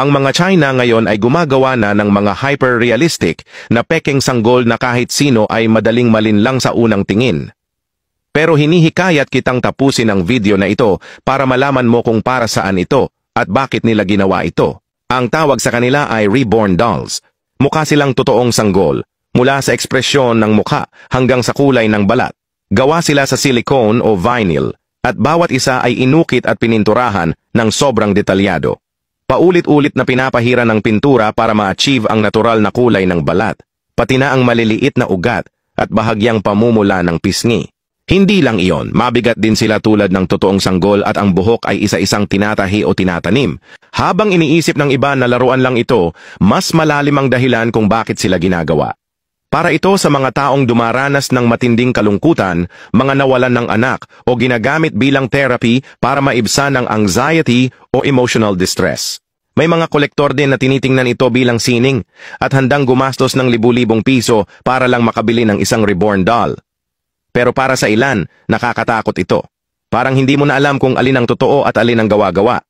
Ang mga China ngayon ay gumagawa na ng mga hyper-realistic na pekeng sanggol na kahit sino ay madaling malinlang sa unang tingin. Pero hinihikayat kitang tapusin ang video na ito para malaman mo kung para saan ito at bakit nila ginawa ito. Ang tawag sa kanila ay reborn dolls. Mukha silang totoong sanggol, mula sa ekspresyon ng mukha hanggang sa kulay ng balat. Gawa sila sa silicone o vinyl at bawat isa ay inukit at pininturahan ng sobrang detalyado. Paulit-ulit na pinapahira ng pintura para ma-achieve ang natural na kulay ng balat, pati na ang maliliit na ugat at bahagyang pamumula ng pisngi. Hindi lang iyon, mabigat din sila tulad ng totoong sanggol at ang buhok ay isa-isang tinatahi o tinatanim. Habang iniisip ng iba na laruan lang ito, mas malalim ang dahilan kung bakit sila ginagawa. Para ito sa mga taong dumaranas ng matinding kalungkutan, mga nawalan ng anak o ginagamit bilang therapy para maibsan ang anxiety o emotional distress. May mga kolektor din na tinitingnan ito bilang sining at handang gumastos ng libu-libong piso para lang makabili ng isang reborn doll. Pero para sa ilan, nakakatakot ito. Parang hindi mo na alam kung alin ang totoo at alin ang gawa-gawa.